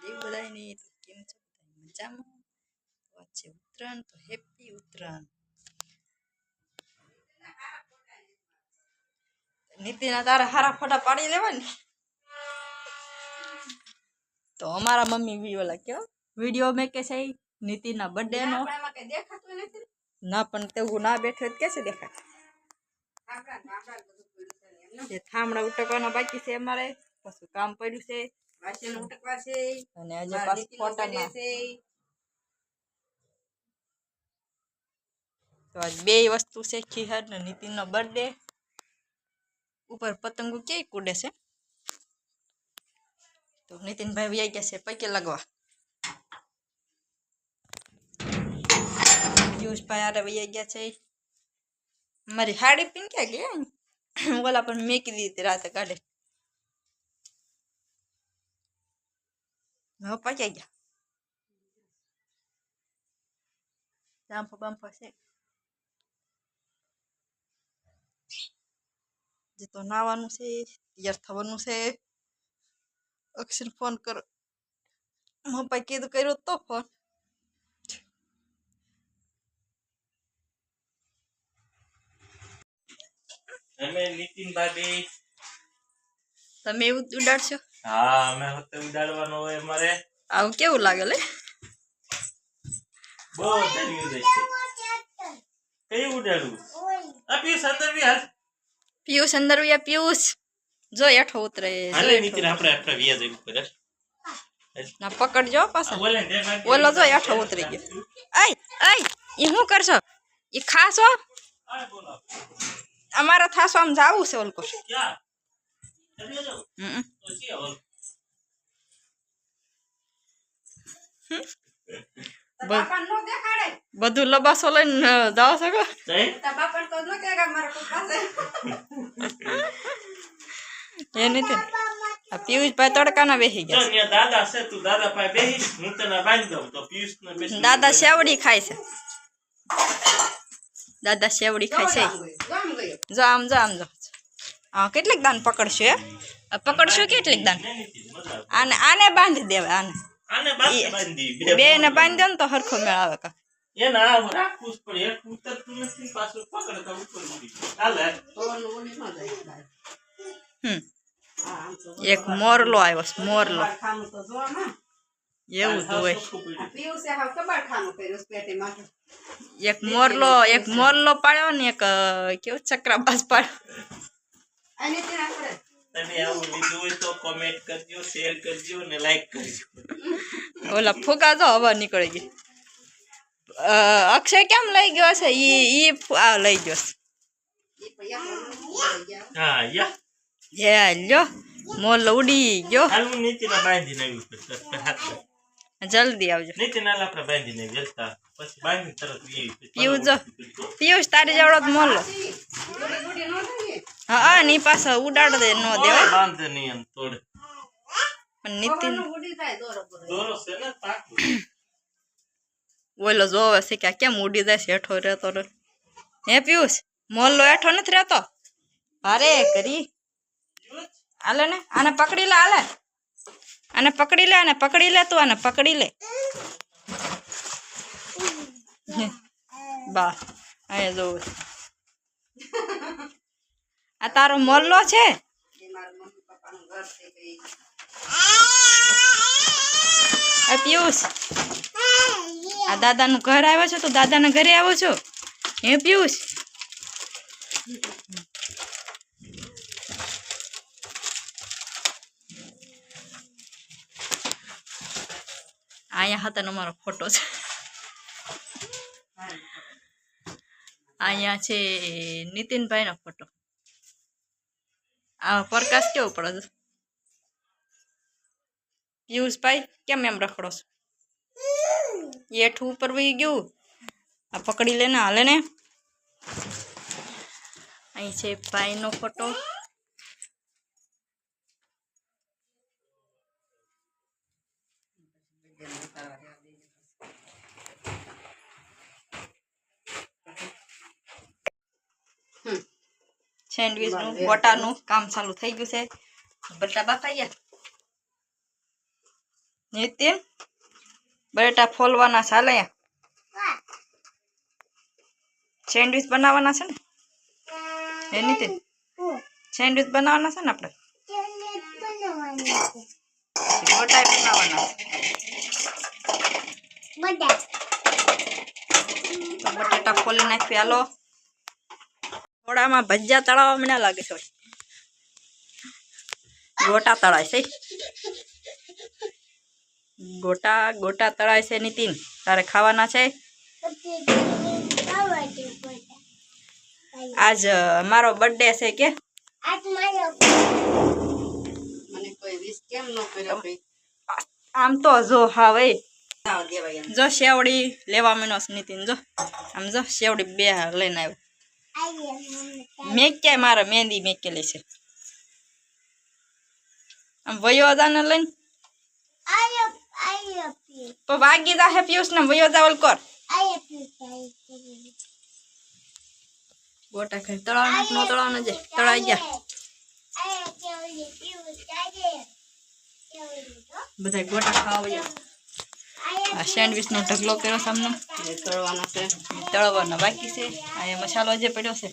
એ બધાને કેમ છો મજામાં છે ઉત્તરાયણ તો હેપી ઉત્તરાયણ નીતિના તારે હારા ફોટા પાડી લેવા ને તો અમારા મમ્મી વિડીયો કયો વિડીયો મેં કે છે નીતિના બર્થડે નો ના પણ તેવું ના બેઠો કે છે દેખાય જે થામડા ઉટકવાના બાકી છે અમારે પછી કામ પડ્યું છે વાસણ ઉટકવા છે અને આજે પાછું ફોટામાં તો આજ બે વસ્તુ છે ખીહર ને નીતિનનો બર્થડે ઉપર પતંગો ક્યાંય કૂડે છે તો નીતિનભાઈ વૈયા ગયા છે પૈકે લગવા પિયુષભાઈ આરે વૈયા ગયા છે મારી હાડી પીન ક્યાં ગયા ઓલા પણ મેકી દીધી રાતે કાઢે હવે પચાઈ ગયા જાંફો બાંફો છે જે તો નાવાનું છે તૈયાર થવાનું છે અક્ષર ફોન કરો મમ્પા કીધું કર્યો તો ફોન અમે નીતિન ભાભી તમે એવું ઉડાડશો હા અમે હોતે ઉડાડવાનો હોય અમારે આવું કેવું લાગે લે બહુ ધન્યુ છે કઈ ઉડાડવું આ પિયુષ અંદર બી હાલ પિયુષ અંદર વ્યા પિયુષ જો હેઠો ઉતરે હાલે નીતિન આપણે વ્યાજ ઉપર ના પકડજો પાછા બોલે ઓલો જો હેઠો ઉતરી ગયો આય આય ઈ શું કરશો ઈ ખાશો આ બોલો અમારે થાસો આમ જાવું છે ઓલકો ક્યાં એટલે જો તો છે ઓલ બધું લબાસો લઈને જાવ શકો એ નથી પિયુષભાઈ તડકાના બેસી ગયા જો દાદા છે તું દાદા પાસે બેહી હું તને બાંધી દઉં તો પિયુષ ને બેસી દાદા સેવડી ખાય છે દાદા સેવડી ખાય છે જો આમ જો હા કેટલીક દાન પકડશું હે પકડશું કેટલીક દાન આને આને બાંધી દેવાય આને બાંધી બે ને બાંધી દો ને તો હરખો મેળ આવે કા એના રાખવું પડે એક ઉતરતું નથી પાછું પકડતા ઉપર ઉડી હાલે એક મોરલો આવ્યો મોરલો એવું તો હોય એક મોરલો પાડ્યો ને એક કેવું ચક્રાબાજ પાડ્યો તમે આવું લીધું હોય તો કોમેન્ટ કરજો શેર કરજો અને લાઈક કરજો ઓલા ફૂગા જો હવા નીકળી ગઈ અક્ષય કેમ લઈ ગયો છે ઈ આ લઈ ગયો હા યા લ્યો મોરલો ઉડી ગયો હાલ હું નીતિના બાંધીને આવી ઉપર હાથ જલ્દી આવજો નીતિના આપણે બાંધીને વેલતા પછી બાંધી તરત પિયુષ તારી જેવડો જ મોરલો હા ની પાસે ઉડાડ દે નો દેવાય બાંધે નહીં એમ તોડ પણ નીતિન દોરો છે ને પાકું ઓલો જોવે છે કે કેમ ઉડી જાય છે હેઠો રહેતો હે પિયુષ મોરલો હેઠો નથી રહેતો અરે કરી હાલે ને આને પકડી લે હાલે આને પકડી લે તું આને પકડી લે બા અહીંયા જોવું આ તારો મોરલો છે પિયુષ આ દાદાનું ઘર આવ્યો છો તો દાદાના ઘરે આવો છો હે પિયુષ અહીંયા હતા અમારો ફોટો છે અહીંયા છે નીતિનભાઈ નો ફોટો આ પ્રકાશ કેવો પડે છે પિયુષભાઈ કેમ એમ રખડો છો એઠું ઉપર વહી ગયું આ પકડી લે ને હાલે ને અહીં છે ભાઈ નો ફોટો સેન્ડવીચ નું ગોટાનું કામ ચાલુ થઈ ગયું છે બટા બાપા નીતિન બટેટા ફોલવાના ચાલે સેન્ડવિચ બનાવવાના છે ને એ નીતિન સેન્ડવિચ બનાવવાના છે ને આપણે ગોટાઈ બનાવવાના તો બટેટા ફોલી નાખી હાલો થોડામાં ભજીયા તળાવવા મને લાગે છે ગોટા તળાય છે ગોટા તળાય છે નીતિન તારે ખાવાના છે આજ મારો બર્થડે છે કે આમ તો જો હા ભાઈ જો શેવડી લેવા મીનો નીતિન જો આમ જો શેવડી બે લઈને આવ્યો મેક્યા મારા મહેંદી મેકેલી છે આમ વયો જાને લઈને તો વાગી જા હે પિયુષ ને વયો જાવલ કર ગોટા ખાઈ તળાવ નો તળાવ ન જાય તળાઈ ગયા બધા ગોટા ખાવા આ સેન્ડવિચ નો ઢગલો કર્યો સામનો તળવાના છે તળવાના બાકી છે આ મસાલો જે પડ્યો છે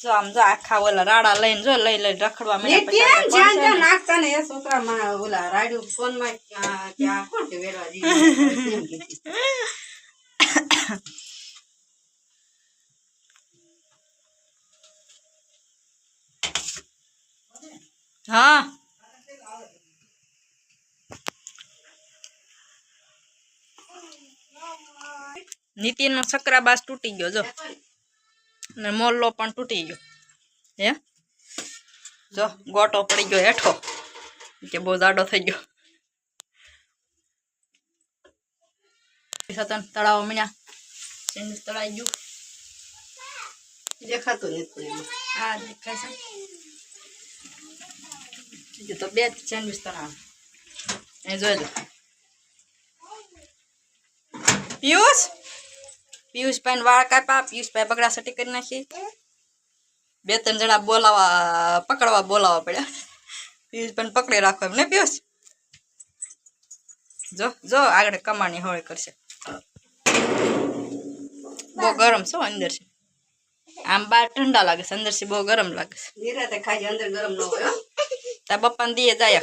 જો આમ જો આખા ઓલા રાડા લઈને જો લઈ રખડવા માંડ્યા નાખતા ને એ છોકરા માં ઓલા રાડ્યું ફોન માં ક્યાં કોણ કે વેરવા દી હા નીતિન નો સકરાબાસ તૂટી ગયો જો ને મોલ્લો પણ તૂટી ગયો હે જો ગોટો પડી ગયો હેઠો કે બહુ જાડો થઈ ગયો સતન તળાવ મીના સેન્ડવિચ તળાઈ ગયું દેખાતું નથી હા દેખાય છે તો બે સેન્ડવિચ તળાવ એ જોઈ લો પિયુષભાઈ વાળ કાપ્યા પિયુષભાઈ બગડા સટી કરી નાખી બે ત્રણ જણા પકડવા બોલાવવા પડ્યા પિયુષભાઈ પકડી રાખો એમ ને પિયુષ જો આગળ કમાણી હોળી કરશે બહુ ગરમ છે અંદર છે આમ બહાર ઠંડા લાગે છે અંદર થી બહુ ગરમ લાગે છે નિરાતે ખાઈ અંદર ગરમ ન હોય તા બપ્પાને દીએ જાય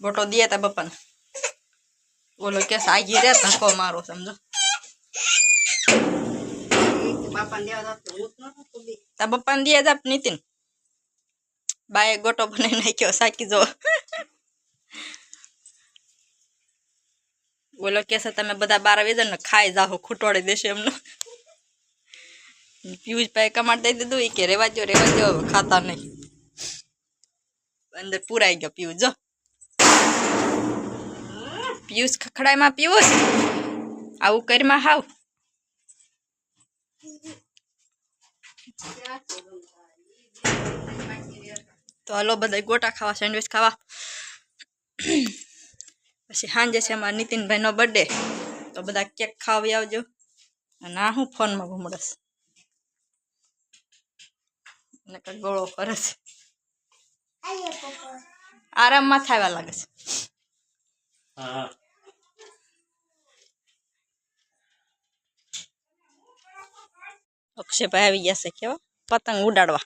ગોટો દીએ તા બપ્પાને બોલો કે આગી રે ધક્કો મારો સમજો તા બપ્પાને દીએ જા નીતિન બાએ ગોટો બનાવી નાખ્યો સાકી જો બોલો કે તમે બધા 12 વેદન ને ખાઈ જાઓ ખૂટોડી દેશે એમનો પિયુષભાઈ કમાડ દઈ દીધું કે રેવા દો ખાતા નહીં અંદર પુરાઈ ગયો પિયુષ જો પિયુષ ખખડાઈમાં પિયુષ આવું કરીમાં હાવ તો હાલો બધા ગોટા ખાવા સેન્ડવિચ ખાવા પછી સાંજે છે અમારા નીતિનભાઈનો બર્થડે તો બધા કેક ખાવી આવજો અને આ હું ફોનમાં ઘૂમડસ ને કઈ ગોળો કરે છે આરામમાં થવા લાગે છે અક્ષયભાઈ આવી ગયા છે કેવા પતંગ ઉડાડવા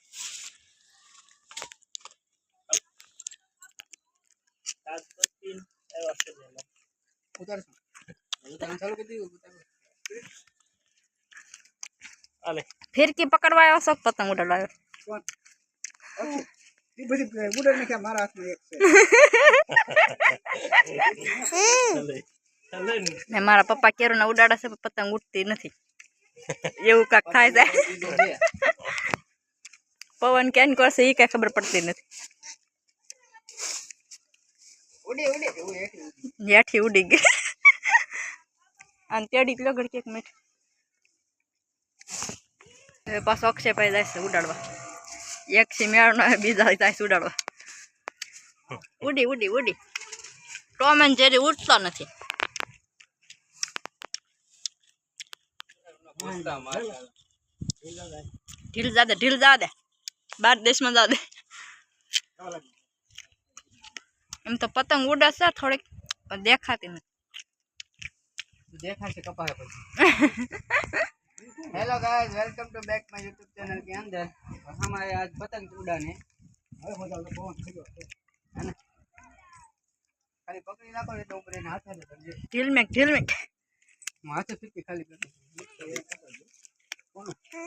ફિરકી પકડવા આવ્યો છો પતંગ ઉડાડવા આવ્યો મારા પપ્પા કેરો ને ઉડાડે છે પતંગ ઉડતી નથી એવું કાક થાય છે પવન કેમ કરશે એ કઈ ખબર પડતી નથી હેઠી ઉડી ગઈ અને તેડી લો ઘડી એક મિનિટ હવે પાછો અક્ષયભાઈ જાય છે ઉડાડવા એક થી મેળનો બીજા જાય છે ઉડાડવા ઉડી ટોમ એન્ડ જેરી ઉડતો નથી ઢીલ જા દે 12 દેશમાં જા દે એમ તો પતંગ ઉડાશે થોડીક પણ દેખાતી નથી. દેખાશે કપાય પછી. Hello guys, welcome to back my YouTube channel के अंदर। और हमारे आज पतंग उड़ाने है ना, खाली पकड़ी ना तो ऊपर ने हाथ में समझे ઢીલ મેક हाथ से खाली कर कोण तो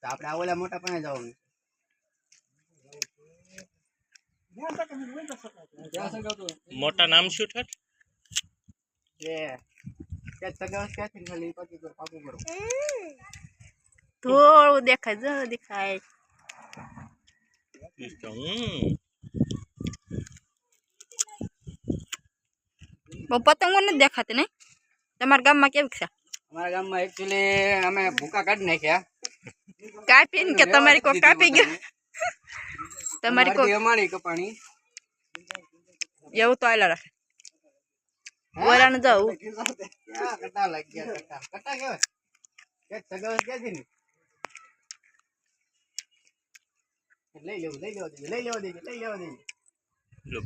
આપણે આ ઓલા મોટા પાને જવાનું મોટા નામ શું છે? એ કે સગાસ ક્યાંથી ખાલી પાકી કરો પાકું કરો થોડું દેખાય જો દેખાય. બહુ પતંગો નથી દેખાતી નહીં. તમારા ગામમાં કેવું છે? અમારા ગામમાં એક્ચ્યુઅલી અમે ભૂકા કાઢી નાખ્યા કાપીને કે તમારી કોઈ કાપી ગયો? તમારી કોઈ અમારી કપાણી એવું તો આયલા રાખે ઓરાને જાઉં ક્યાં કટા લાગ ગયા કટા કેવાય કે સગાસ ક્યાંથી ની લઈ લેવું દેજે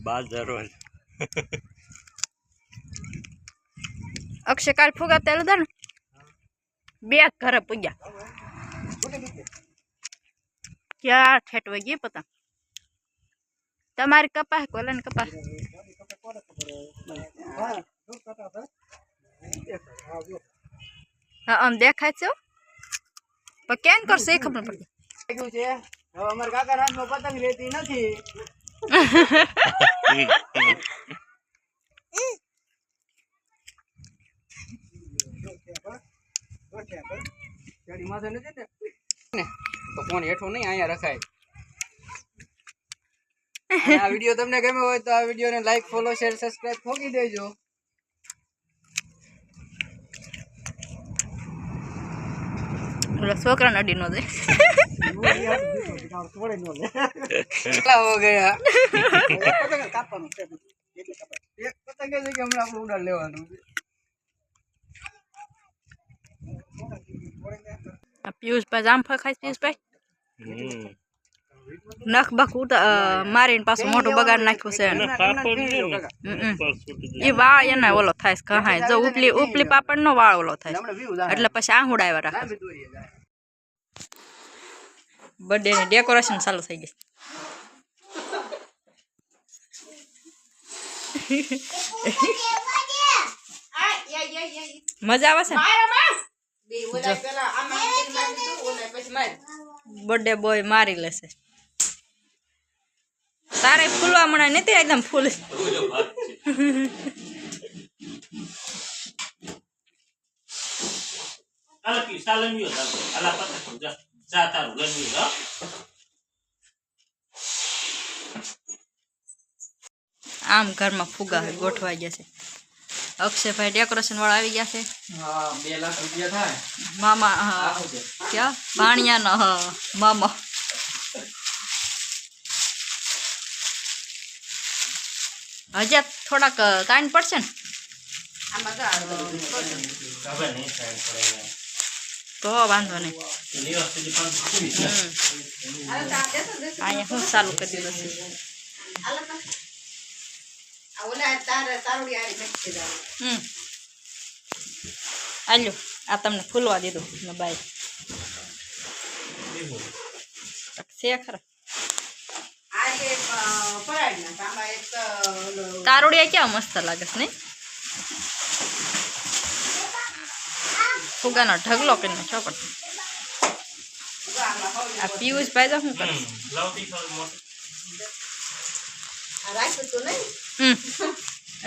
બાજારો અક્ષય કાલ ફુગા તેલ દે ને બે ઘરે પૂગ્યા ક્યાં ઠેટવાઈ ગઈ પતંગ. તમારી કપા કોલાને કપા હા આમ દેખાય છે પણ કેમ કરશે એ ખબર પડતી. લાગ્યું છે હવે અમાર કાકા રાતમાં પતંગ લેતી નથી ગાડી માથે નથી ને તો ફોન હેઠો નહીં અહીંયા રખાય. અને આ વિડીયો તમને ગમ્યો હોય તો આ વિડીયોને લાઈક ફોલો શેર સબસ્ક્રાઇબ ઠોકી દેજો. ઓલા છોકરાને અડી નો દે. કેટલા હો ગયા પતંગ કાપવાનું છે એક પતંગ છે કે હમણાં આપણે ઉડાડ લેવાનું પિયુષભાઈ જામફળ ખાય. પિયુષભાઈ નખ બખ મારીને પાછું મોઢું બગાડ નાખ્યું છે. એ વાળ એના ઓલો થાય કહાય જો ઉપલી પાપડ નો વાળ ઓલો થાય એટલે પછી આહુડ આવ્યા રાખે. બર્થડે ની ડેકોરેશન ચાલુ થઈ ગઈ. મજા આવે છે. બર્થડે બોય મારી લેશે. તારે ફૂલવા મણાય નથી એકદમ ફૂલ. આમ ઘરમાં ફુગા ગોઠવાઈ ગયા છે. અક્ષયભાઈ ડેકોરેશન વાળા આવી ગયા છે. હા 2 લાખ રૂપિયા થાય મામા હા ક્યાં ભાણિયાનો હા મામા. હજી થોડાક ટાઈમ પડશે ને તો વાંધો નહીં. અહીંયા હું ચાલુ કરી દીધું છે. આલ્યો આ તમને ફૂલવા દીધું ને બાય છે ખરા. તારોડિયા કેવા મસ્ત લાગે છે નહીં. ફુગાનો ઢગલો કરીને નાખ્યો પણ આ પિયુષભાઈ તો શું કરે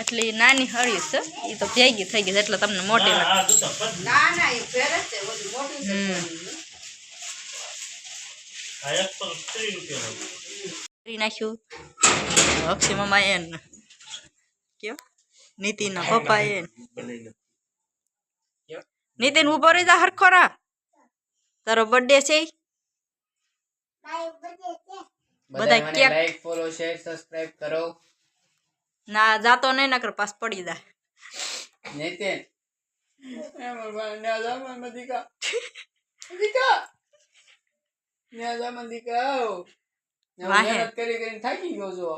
એટલે નાની હળી છે એ તો ભેગી થઈ ગઈ એટલે તમને મોટી લાગે. નાખ્યું અક્ષય મામા એન કયો નીતિના પપ્પા એન નીતિન ઉભો રહી જા હરખો રા. તારો બર્થડે છે. બધા cake like follow share subscribe કરો. ના જાતો નહીં નકર પાસ પડી જાય. નીતિન મહેનત કરી કરીને થાકી ગયો છો.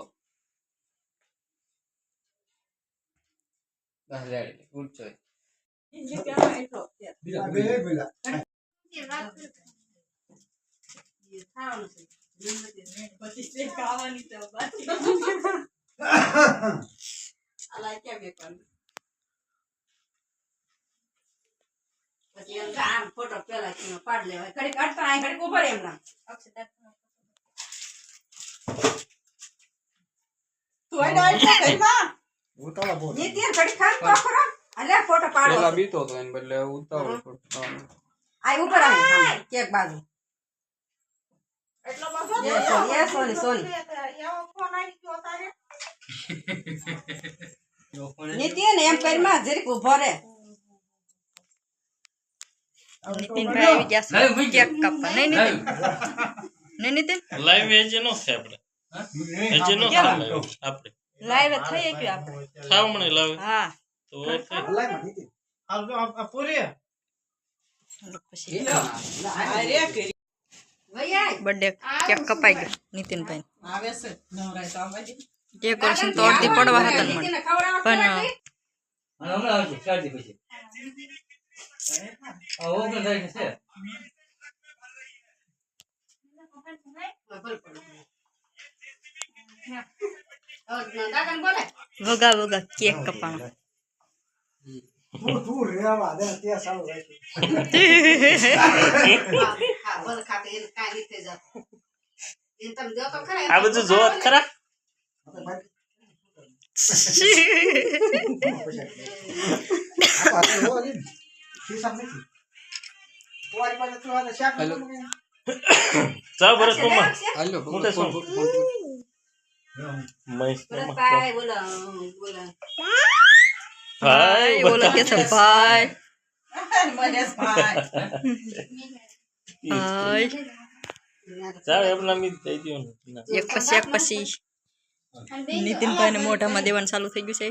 રેડી ગુડ ચોઈસ ફોટો પેલા પાડ લેવાય ઘડીક અડતા અહીં ઘડીક ઉભા રહે એમ ના ફોટો પાડો પેલા બીતો તો એને બદલે ઉતાવળ પડતો આ ઉપર આવે કેક બાજુ સોની સોની નીતિન એમ કરીમાં જરીક ઉભો રે નીતિનભાઈ આવી ગયા છે કેક કાપવા નહીં નીતિન નહીં નીતિન લાઈવ એજે નો છે આપણે એજે નો થાય આપણે લાઈવ થઈ ગયું આપણે થાવ મને લાવ હા તો પછી બર્થડે કેક કપાઈ ગયો નીતિનભાઈ ડેકોરેશન તો અડધી પડવા હતા મને પણ હમણાં આવશે શાદી પછી ઓગણ તારીખે છે વગા વગા કેક કપાણો આ બધું જોત ખરા જાવ બરસ કોમાં હાલો મોટે સોમ મસ્ત ભાઈ બોલો ભાઈ બોલો કે છે ભાઈ ભાઈ જાવ એમના મી દઈ દયો ને એક પછી નીતિનભાઈ ને મોઢામાં દેવાનું ચાલુ થઈ ગયું છે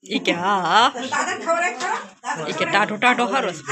ઈ કે હા ઈ કે ટાઢો ટાઢો હારો છે